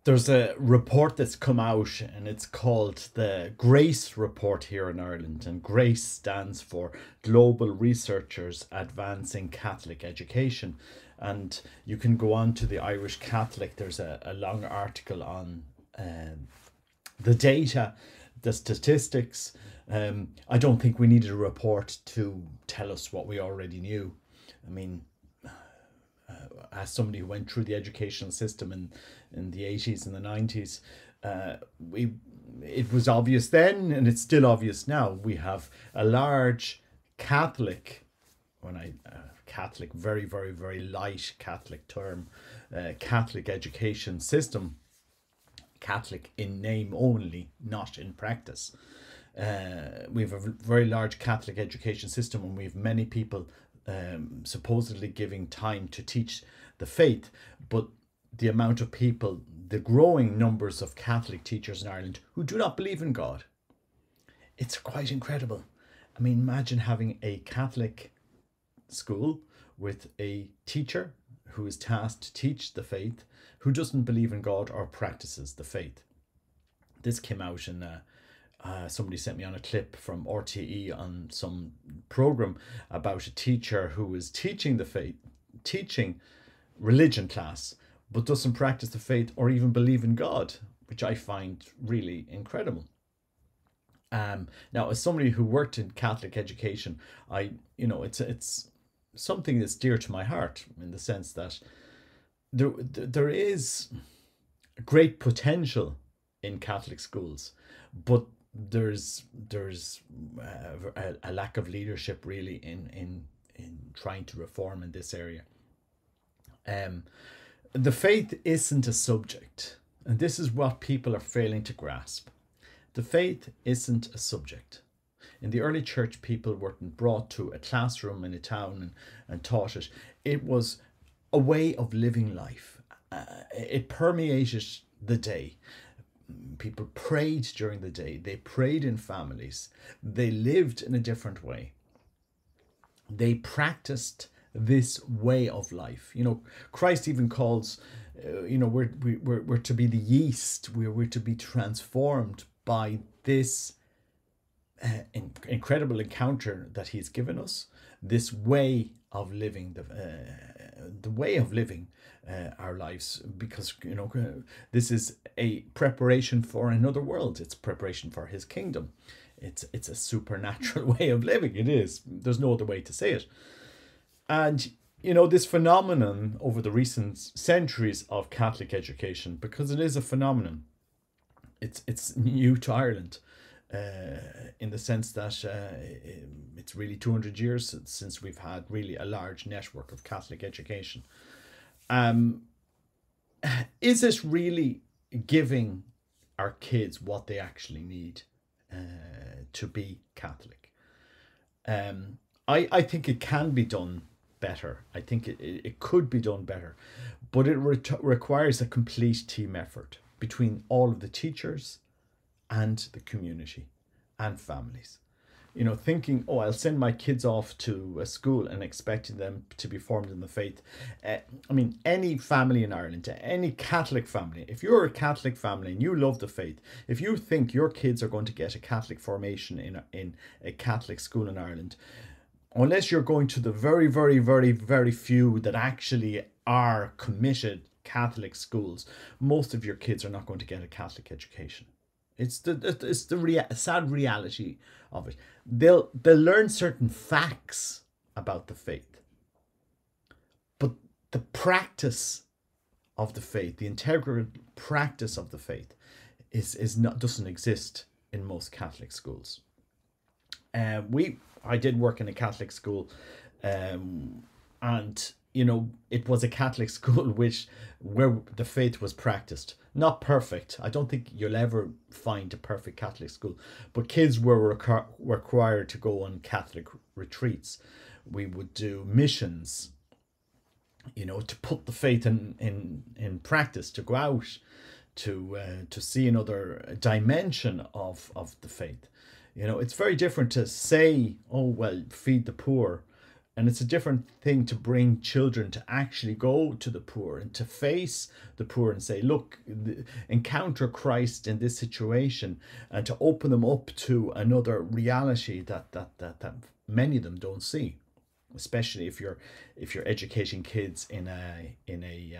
There's a report that's come out and it's called the G.R.A.C.E report here in Ireland. And G.R.A.C.E stands for Global Researchers Advancing Catholic Education. And you can go on to the Irish Catholic. There's a long article on the data, the statistics. I don't think we needed a report to tell us what we already knew. I mean, as somebody who went through the educational system in the 80s and the 90s, it was obvious then, and it's still obvious now. We have a large Catholic, Catholic, very, very, very light Catholic term, Catholic education system. Catholic in name only, not in practice. We have a very large Catholic education system, and we have many people supposedly giving time to teach the faith, but the amount of people, the growing numbers of Catholic teachers in Ireland who do not believe in God, it's quite incredible. I mean, imagine having a Catholic school with a teacher who is tasked to teach the faith, who doesn't believe in God or practices the faith. This came out in somebody sent me on a clip from RTE on some program about a teacher who is teaching the faith, teaching religion class, but doesn't practice the faith or even believe in God, which I find really incredible. Now, as somebody who worked in Catholic education, it's something that's dear to my heart, in the sense that there is great potential in Catholic schools, but there's a lack of leadership really in trying to reform in this area. The faith isn't a subject, and this is what people are failing to grasp. The faith isn't a subject. In the early church, people weren't brought to a classroom in a town and taught it. It was a way of living life. It permeated the day. People prayed during the day. They prayed in families. They lived in a different way. They practiced this way of life. Christ even calls, we're to be the yeast. We're to be transformed by this incredible encounter that he's given us, this way of living, the way of living our lives, because this is a preparation for another world. It's preparation for his kingdom. It's a supernatural way of living. It is. There's no other way to say it. And this phenomenon over the recent centuries of Catholic education, because it is a phenomenon, it's new to Ireland. In the sense that it's really 200 years since we've had really a large network of Catholic education. Is it really giving our kids what they actually need to be Catholic? I think it can be done better. I think it could be done better, but it requires a complete team effort between all of the teachers and the community and families. Thinking, I'll send my kids off to a school and expecting them to be formed in the faith. Any family in Ireland, any Catholic family, if you're a Catholic family and you love the faith, if you think your kids are going to get a Catholic formation in a Catholic school in Ireland, unless you're going to the very, very, very, very few that actually are committed Catholic schools, most of your kids are not going to get a Catholic education. It's the sad reality of it. They'll learn certain facts about the faith, but the practice of the faith, the integral practice of the faith, doesn't exist in most Catholic schools. I did work in a Catholic school, and it was a Catholic school where the faith was practiced. Not perfect. I don't think you'll ever find a perfect Catholic school, but kids were required to go on Catholic retreats. We would do missions, to put the faith in practice, to go out, to see another dimension of the faith. It's very different to say, feed the poor, And it's a different thing to bring children to actually go to the poor and to face the poor and say, look, encounter Christ in this situation, and to open them up to another reality that many of them don't see, especially if you're educating kids in a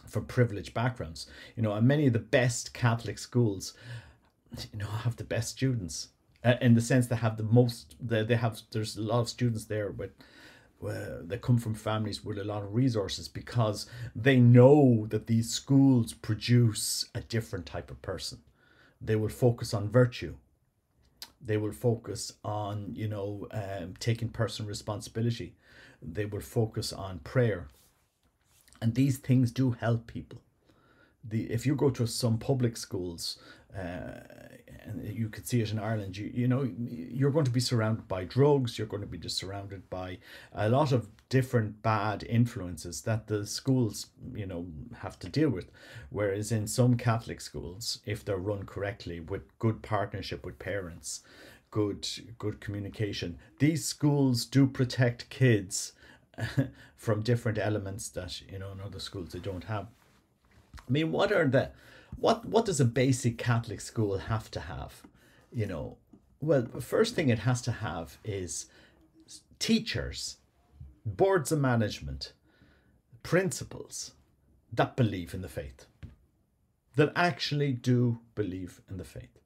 from privileged backgrounds. And many of the best Catholic schools, have the best students, in the sense they have the most. They have There's a lot of students there that come from families with a lot of resources, because they know that these schools produce a different type of person. They will focus on virtue. They will focus on taking personal responsibility. They will focus on prayer, and these things do help people. If you go to some public schools, and you could see it in Ireland, you're going to be surrounded by drugs. You're going to be just surrounded by a lot of different bad influences that the schools have to deal with. Whereas in some Catholic schools, if they're run correctly, with good partnership with parents, good communication, these schools do protect kids from different elements that in other schools they don't have. I mean, what does a basic Catholic school have to have? Well, the first thing it has to have is teachers, boards of management, principals that believe in the faith, that actually do believe in the faith.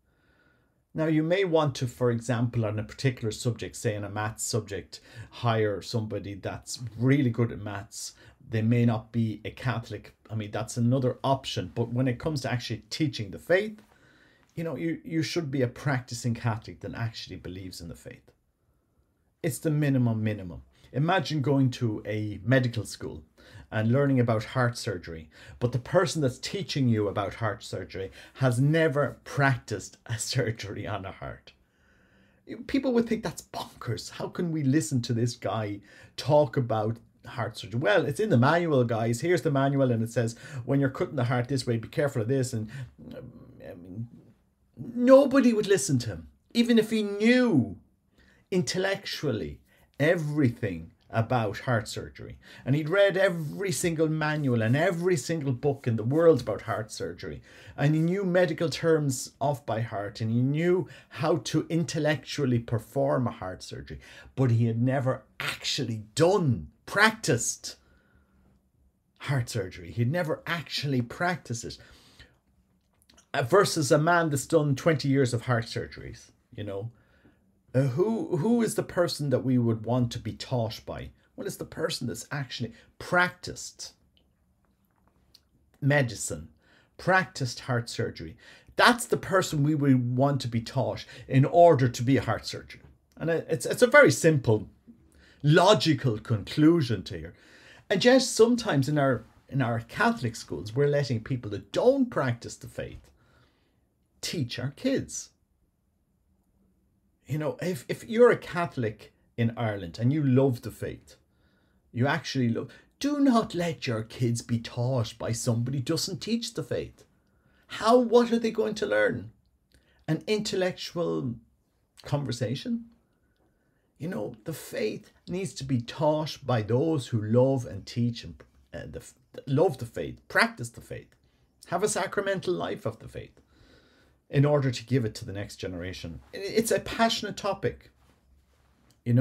Now, you may want to, for example, on a particular subject, say in a maths subject, hire somebody that's really good at maths. They may not be a Catholic. I mean, that's another option. But when it comes to actually teaching the faith, you should be a practicing Catholic that actually believes in the faith. It's the minimum. Imagine going to a medical school and learning about heart surgery, but the person that's teaching you about heart surgery has never practiced a surgery on a heart. People would think that's bonkers. How can we listen to this guy talk about heart surgery? Well, it's in the manual, guys. Here's the manual, and it says when you're cutting the heart this way, be careful of this. And nobody would listen to him, even if he knew intellectually everything about heart surgery, and he'd read every single manual and every single book in the world about heart surgery, and he knew medical terms off by heart, and he knew how to intellectually perform a heart surgery, but he had never actually practiced heart surgery. He'd never actually practiced it. Versus a man that's done 20 years of heart surgeries, who is the person that we would want to be taught by? Well, it's the person that's actually practiced medicine, practiced heart surgery. That's the person we would want to be taught in order to be a heart surgeon. And it's a very simple, logical conclusion to here. And yet sometimes in our Catholic schools, we're letting people that don't practice the faith teach our kids. If you're a Catholic in Ireland and you love the faith, you actually do not let your kids be taught by somebody who doesn't teach the faith. What are they going to learn? An intellectual conversation? The faith needs to be taught by those who love and teach and love the faith, practice the faith, have a sacramental life of the faith, in order to give it to the next generation. It's a passionate topic. It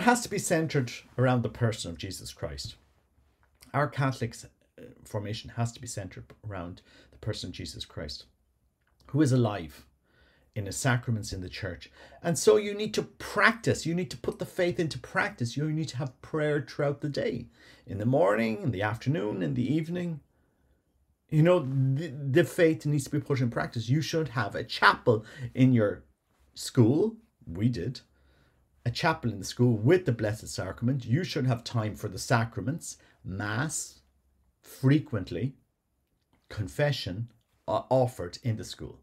has to be centered around the person of Jesus Christ. Our Catholic formation has to be centered around the person of Jesus Christ, who is alive in his sacraments in the church. And so you need to practice. You need to put the faith into practice. You need to have prayer throughout the day, in the morning, in the afternoon, in the evening. The faith needs to be put in practice. You should have a chapel in your school. We did. A chapel in the school with the Blessed Sacrament. You should have time for the sacraments, Mass, frequently, confession offered in the school.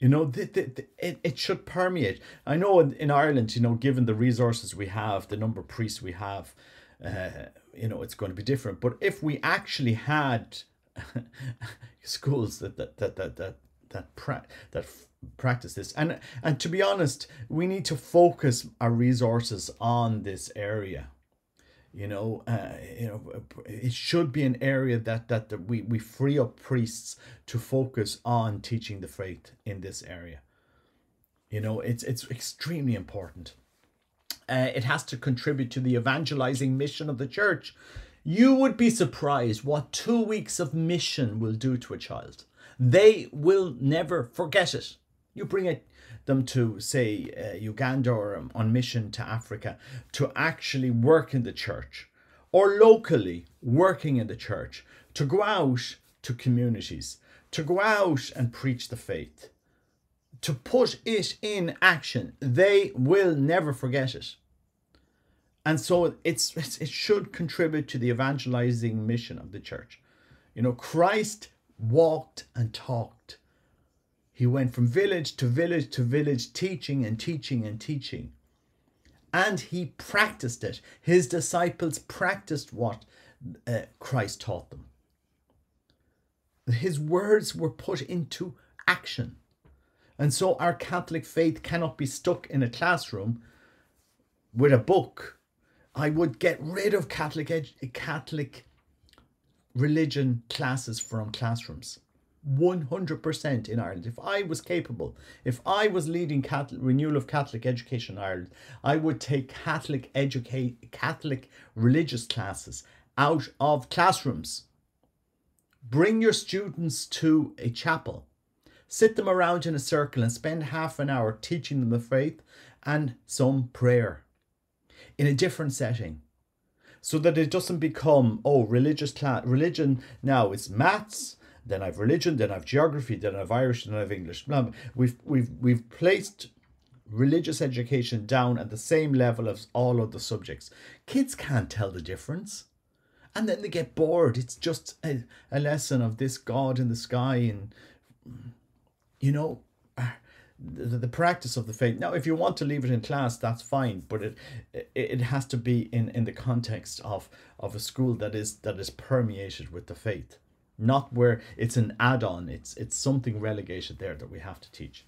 It should permeate. I know in Ireland, given the resources we have, the number of priests we have, it's going to be different. But if we actually had schools that that practice this. And to be honest, we need to focus our resources on this area. It should be an area that we free up priests to focus on teaching the faith in this area. It's extremely important. It has to contribute to the evangelizing mission of the church. You would be surprised what 2 weeks of mission will do to a child. They will never forget it. You bring them to, say, Uganda, or on mission to Africa, to actually work in the church, or locally working in the church, to go out to communities, to go out and preach the faith, to put it in action. They will never forget it. And so it should contribute to the evangelizing mission of the church. Christ walked and talked. He went from village to village to village, teaching and teaching and teaching. And he practiced it. His disciples practiced what Christ taught them. His words were put into action. And so our Catholic faith cannot be stuck in a classroom with a book. I would get rid of Catholic religion classes from classrooms. 100% in Ireland. If I was capable, if I was leading renewal of Catholic education in Ireland, I would take Catholic religious classes out of classrooms. Bring your students to a chapel. Sit them around in a circle and spend half an hour teaching them the faith and some prayer in a different setting, so that it doesn't become, religion now is maths, then I've religion, then I've geography, then I've Irish, then I've English. We've placed religious education down at the same level as all other subjects. Kids can't tell the difference. And then they get bored. It's just a lesson of this God in the sky, and the practice of the faith. Now, if you want to leave it in class, that's fine, but it has to be in the context of a school that is permeated with the faith, not where it's an add-on. It's something relegated there that we have to teach.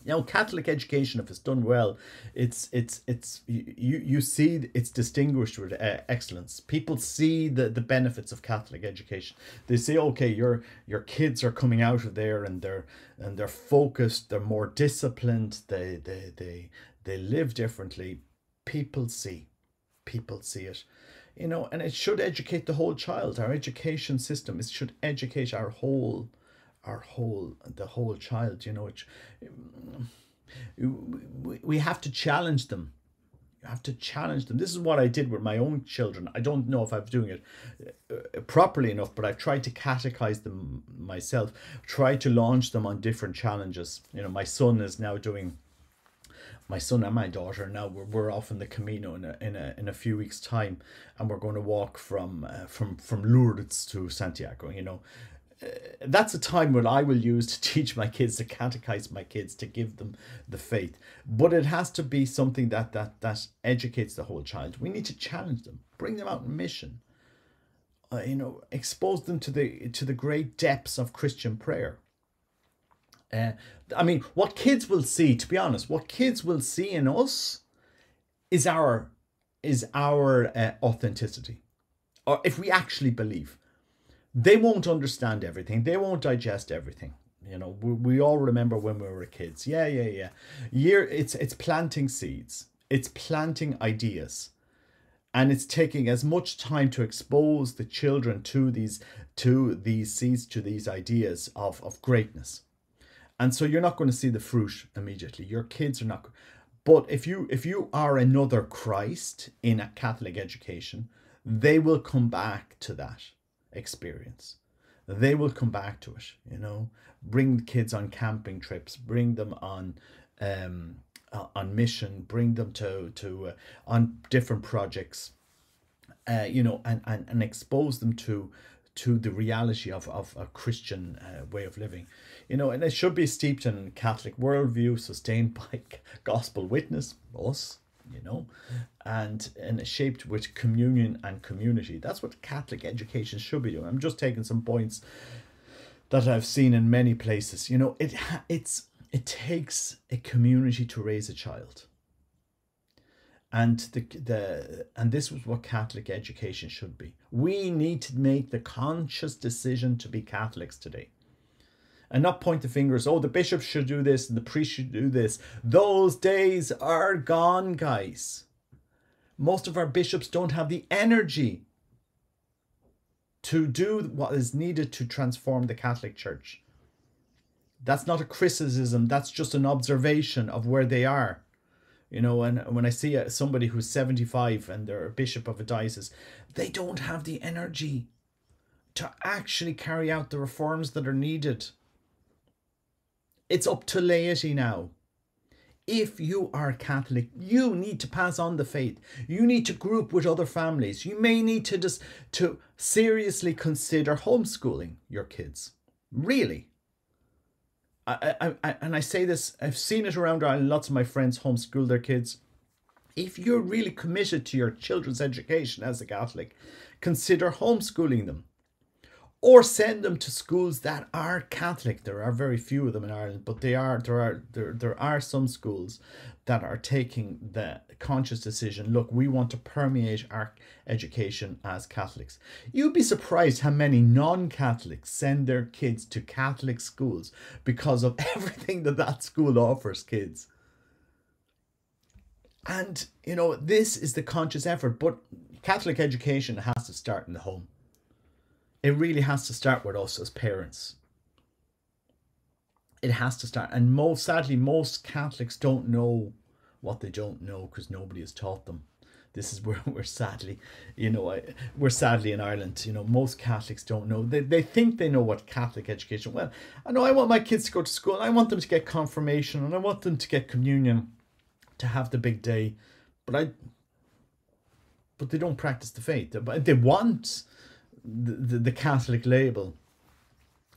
Now, Catholic education, if it's done well, you see it's distinguished with excellence. People see the benefits of Catholic education. They say, okay, your kids are coming out of there and they're focused, they're more disciplined, they live differently. People see it, and it should educate the whole child. Our education system, it should educate the whole child. We have to challenge them. You have to challenge them. This is what I did with my own children. I don't know if I'm doing it properly enough, but I've tried to catechize them myself, try to launch them on different challenges. My son and my daughter now, we're off in the Camino in a few weeks' time, and we're going to walk from Lourdes to Santiago. That's a time when I will use to teach my kids, to catechize my kids, to give them the faith. But it has to be something that educates the whole child. We need to challenge them, bring them out on mission, expose them to the great depths of Christian prayer. What kids will see, to be honest, what kids will see in us is our authenticity, or if we actually believe. They won't understand everything. They won't digest everything. We all remember when we were kids. Yeah. It's planting seeds. It's planting ideas. And it's taking as much time to expose the children to these seeds, to these ideas of greatness. And so you're not going to see the fruit immediately. Your kids are not. But if you are another Christ in a Catholic education, they will come back to that experience. They will come back to it. Bring kids on camping trips, bring them on mission, bring them to on different projects, and expose them to the reality of a Christian way of living. And it should be steeped in Catholic worldview, sustained by gospel witness, us, and shaped with communion and community. That's what Catholic education should be doing. I'm just taking some points that I've seen in many places. You know, it takes a community to raise a child. And and this was what Catholic education should be. We need to make the conscious decision to be Catholics today. And not point the fingers, oh, the bishop should do this and the priest should do this. Those days are gone, guys. Most of our bishops don't have the energy to do what is needed to transform the Catholic Church. That's not a criticism, that's just an observation of where they are. You know, and when I see somebody who's 75 and they're a bishop of a diocese, they don't have the energy to actually carry out the reforms that are needed. It's up to laity now. If you are Catholic, you need to pass on the faith. You need to group with other families. You may need to seriously consider homeschooling your kids. Really. And I say this, I've seen it around Ireland. Lots of my friends homeschool their kids. If you're really committed to your children's education as a Catholic, consider homeschooling them. Or send them to schools that are Catholic. There are very few of them in Ireland, but there are some schools that are taking the conscious decision, look, we want to permeate our education as Catholics. You'd be surprised how many non-Catholics send their kids to Catholic schools because of everything that school offers kids. And, you know, this is the conscious effort, but Catholic education has to start in the home. It really has to start with us as parents. It has to start. And sadly, most Catholics don't know what they don't know because nobody has taught them. This is where we're sadly, you know, we're sadly in Ireland, you know, most Catholics don't know. They think they know what Catholic education. Well, I know I want my kids to go to school. And I want them to get confirmation and I want them to get communion, to have the big day. But they don't practice the faith. They want the Catholic label.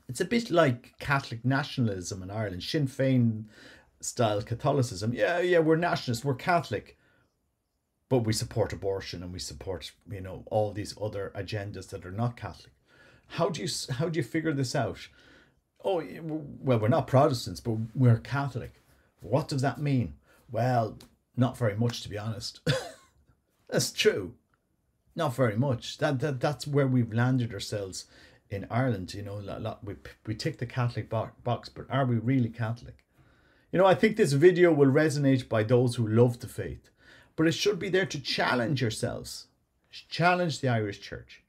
It's a bit like Catholic nationalism in Ireland, Sinn Féin style Catholicism. Yeah, we're nationalists, we're Catholic, but we support abortion and we support, you know, all these other agendas that are not Catholic. How do you figure this out? Oh, well, we're not Protestants, but we're Catholic. What does that mean? Well, not very much, to be honest. That's true. Not very much. That's where we've landed ourselves in Ireland. You know, we tick the Catholic box, but are we really Catholic? You know, I think this video will resonate by those who love the faith, but it should be there to challenge yourselves, challenge the Irish Church.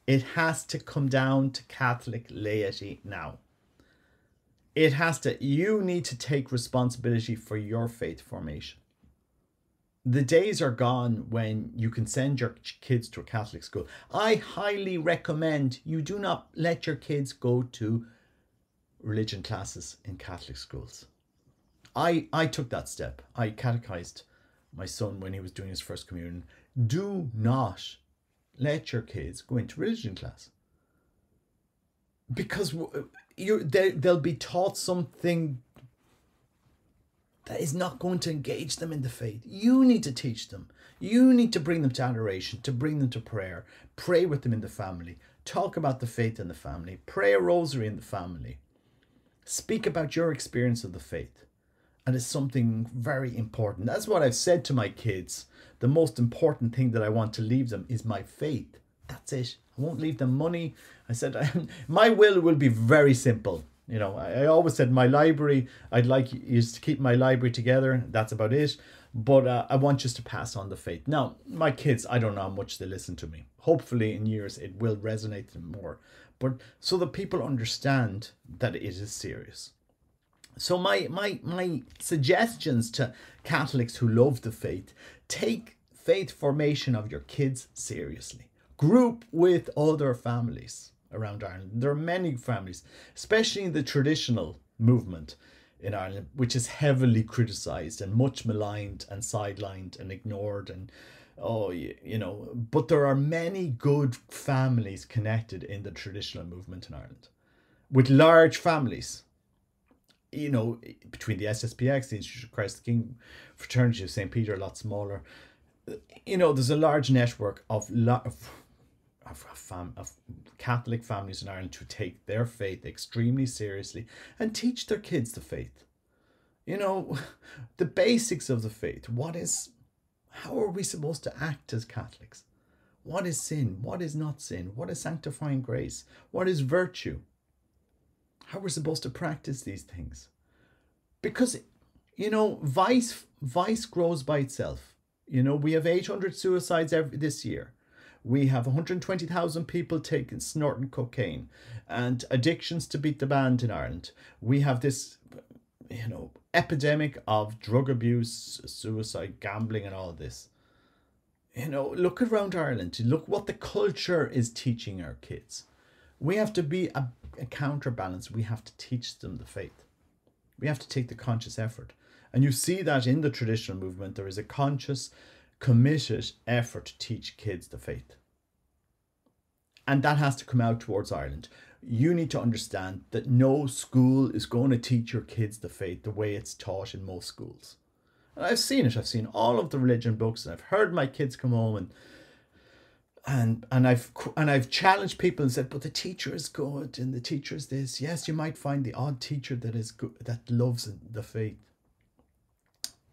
It has to come down to Catholic laity now. It has to. You need to take responsibility for your faith formation. The days are gone when you can send your kids to a Catholic school. I highly recommend you do not let your kids go to religion classes in Catholic schools. I took that step. I catechized my son when he was doing his first communion. Do not let your kids go into religion class. Because they'll be taught something that is not going to engage them in the faith. You need to teach them. You need to bring them to adoration, to bring them to prayer. Pray with them in the family. Talk about the faith in the family. Pray a rosary in the family. Speak about your experience of the faith. And it's something very important. That's what I've said to my kids. The most important thing that I want to leave them is my faith. That's it. I won't leave them money. I said, my will be very simple. You know, I always said my library, I'd like you to keep my library together. That's about it. But I want you to pass on the faith. Now, my kids, I don't know how much they listen to me. Hopefully in years it will resonate to them more. But so that people understand that it is serious. So my suggestions to Catholics who love the faith, take faith formation of your kids seriously. Group with other families around Ireland. There are many families, especially in the traditional movement in Ireland, which is heavily criticised and much maligned and sidelined and ignored and but there are many good families connected in the traditional movement in Ireland with large families. You know, between the SSPX, the Institute of Christ the King, Fraternity of St. Peter, a lot smaller. You know, there's a large network of of Catholic families in Ireland to take their faith extremely seriously and teach their kids the faith. You know, the basics of the faith. How are we supposed to act as Catholics? What is sin? What is not sin? What is sanctifying grace? What is virtue? How we're supposed to practice these things. Because, vice grows by itself. We have 800 suicides this year. We have 120,000 people snorting cocaine, and addictions to beat the band in Ireland. We have this, epidemic of drug abuse, suicide, gambling, and all of this. Look around Ireland. Look what the culture is teaching our kids. We have to be a counterbalance. We have to teach them the faith. We have to take the conscious effort. And you see that in the traditional movement, there is a conscious, committed effort to teach kids the faith. And that has to come out towards Ireland. You need to understand that no school is going to teach your kids the faith the way it's taught in most schools. And I've seen it. I've seen all of the religion books, and I've heard my kids come home and I've challenged people and said, but the teacher is good and the teacher is this. Yes, you might find the odd teacher that is good, that loves the faith.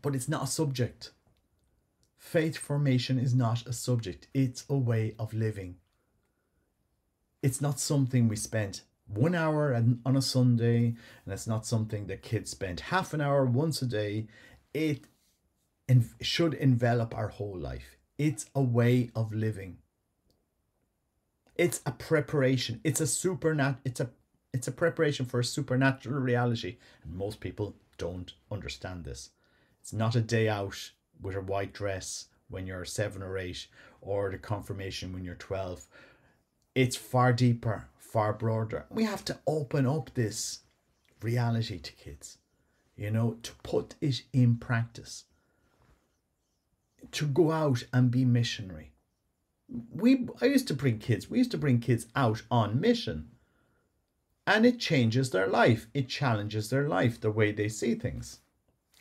But it's not a subject. Faith formation is not a subject. It's a way of living. It's not something we spend 1 hour on a Sunday, and it's not something that kids spend half an hour once a day. It should envelop our whole life. It's a way of living. It's a preparation. It's a preparation for a supernatural reality. And most people don't understand this. It's not a day out with a white dress when you're 7 or 8, or the confirmation when you're 12. It's far deeper, far broader. We have to open up this reality to kids, to put it in practice, to go out and be missionary. We used to bring kids out on mission, and it changes their life. It challenges their life, the way they see things.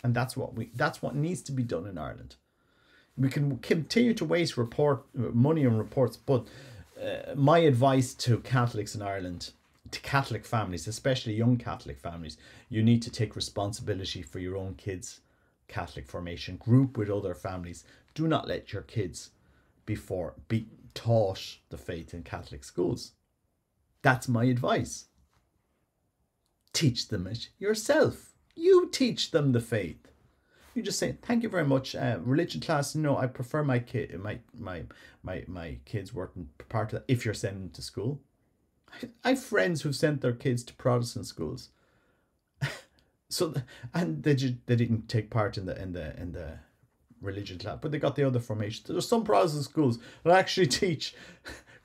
And that's what needs to be done in Ireland. We can continue to waste money on reports, but my advice to Catholics in Ireland, to Catholic families, especially young Catholic families, you need to take responsibility for your own kids' Catholic formation. Group with other families. Do not let your kids be taught the faith in Catholic schools. That's my advice. Teach them it yourself. You teach them the faith. You just say, thank you very much. Religion class, no, I prefer my kids weren't part of that. If you're sending them to school, I have friends who've sent their kids to Protestant schools. And they didn't take part in the religion class, but they got the other formation. There's some Protestant schools that actually teach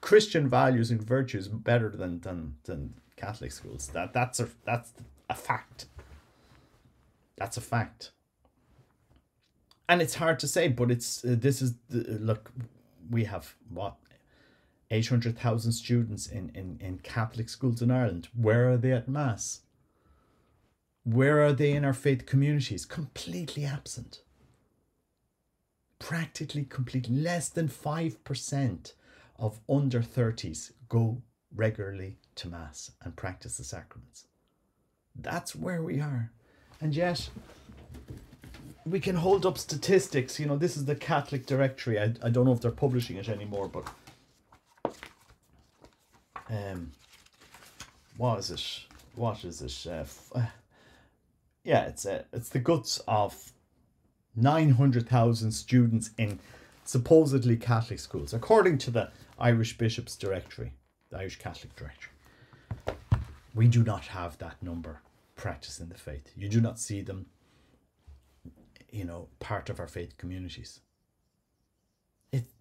Christian values and virtues better than Catholic schools. That's a fact. That's a fact. And it's hard to say, but look, we have 800,000 students in Catholic schools in Ireland. Where are they at Mass? Where are they in our faith communities? Completely absent. Practically completely. Less than 5% of under 30s go regularly to Mass and practice the sacraments. That's where we are. And yet, we can hold up statistics. This is the Catholic Directory. I don't know if they're publishing it anymore, but what is it? It's the guts of 900,000 students in supposedly Catholic schools, according to the Irish Bishops' Directory, the Irish Catholic Directory. We do not have that number practicing the faith. You do not see them, part of our faith communities.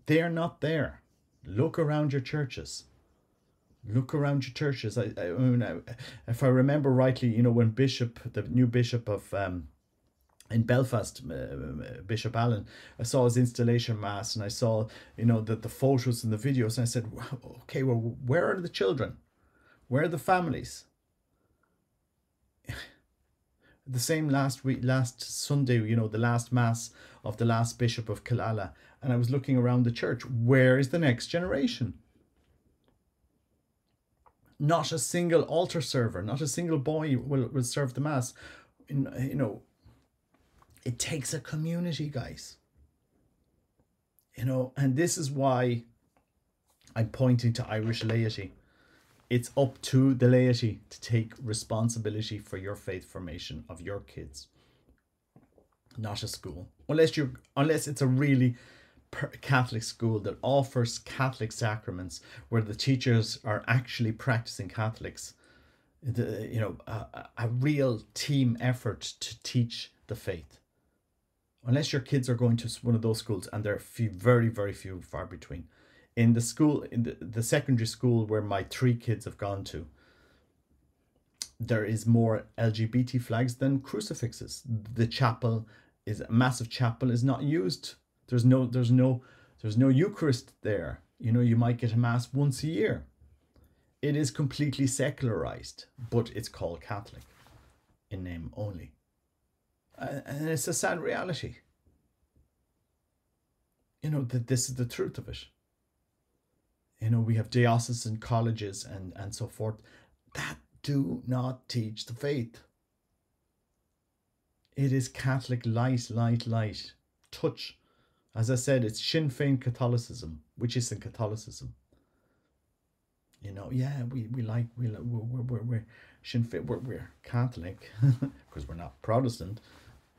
They're not there. Look around your churches. If I remember rightly, when the new bishop of in Belfast, Bishop Allen, I saw his installation mass, and I saw the photos and the videos, and I said, okay, well, where are the children? Where are the families? The same last Sunday, the last mass of the last bishop of Killala, and I was looking around the church. Where is the next generation? Not a single altar server, not a single boy will serve the mass. You know, it takes a community, guys. You know, and this is why I'm pointing to Irish laity. It's up to the laity to take responsibility for your faith formation of your kids, not a school. Unless it's a really Catholic school that offers Catholic sacraments where the teachers are actually practicing Catholics. You know, a real team effort to teach the faith. Unless your kids are going to one of those schools, and they're very, very few, far between. In the school, in the secondary school where my 3 kids have gone to, there is more LGBT flags than crucifixes. The chapel is a massive chapel is not used. There's no Eucharist there. You know, you might get a mass once a year. It is completely secularized, but it's called Catholic in name only. And it's a sad reality. You know, that this is the truth of it. You know, we have diocesan colleges and so forth that do not teach the faith. It is Catholic light. Touch. As I said, it's Sinn Féin Catholicism, which isn't Catholicism. You know, yeah, we're Sinn Féin, we're Catholic because we're not Protestant,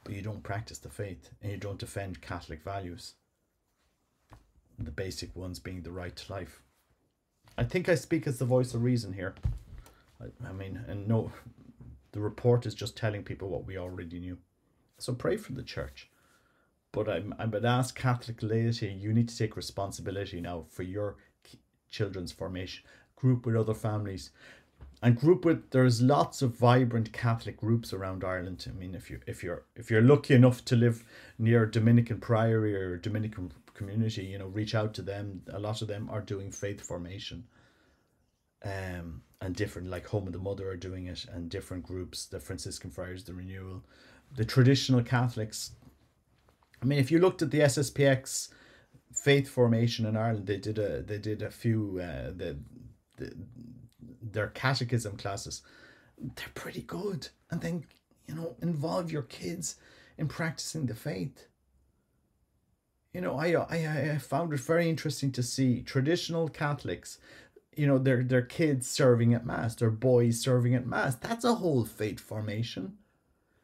but you don't practice the faith and you don't defend Catholic values. The basic ones being the right to life. I think I speak as the voice of reason here. I mean, and no, the report is just telling people what we already knew. So pray for the church. But I would ask Catholic laity, you need to take responsibility now for your children's formation. Group with other families. And there's lots of vibrant Catholic groups around Ireland. I mean, if you're lucky enough to live near a Dominican priory or a Dominican community, you know, reach out to them. A lot of them are doing faith formation. And different, like Home of the Mother are doing it, and different groups, the Franciscan Friars, the Renewal, the traditional Catholics. I mean, if you looked at the SSPX faith formation in Ireland, they did a few their catechism classes. They're pretty good. And then, you know, involve your kids in practicing the faith. You know, I found it very interesting to see traditional Catholics, you know, their kids serving at mass, their boys serving at mass. That's a whole faith formation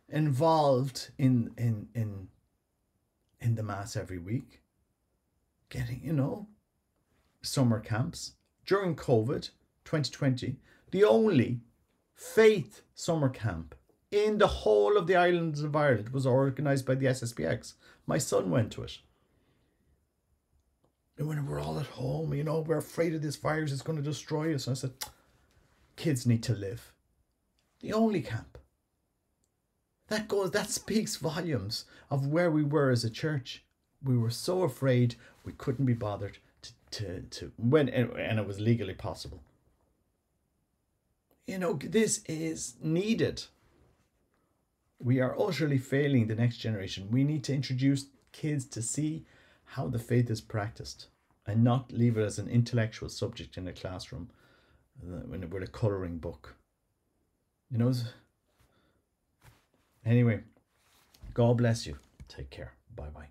involved in the mass every week. Getting, you know, summer camps. During COVID 2020, the only faith summer camp in the whole of the islands of Ireland was organised by the SSPX. My son went to it. And when we're all at home, you know, we're afraid of this virus, it's going to destroy us. And I said, kids need to live. The only camp. That speaks volumes of where we were as a church. We were so afraid we couldn't be bothered to when, and it was legally possible. You know, this is needed. We are utterly failing the next generation. We need to introduce kids to see how the faith is practiced and not leave it as an intellectual subject in a classroom with a colouring book. You know, anyway, God bless you. Take care. Bye-bye.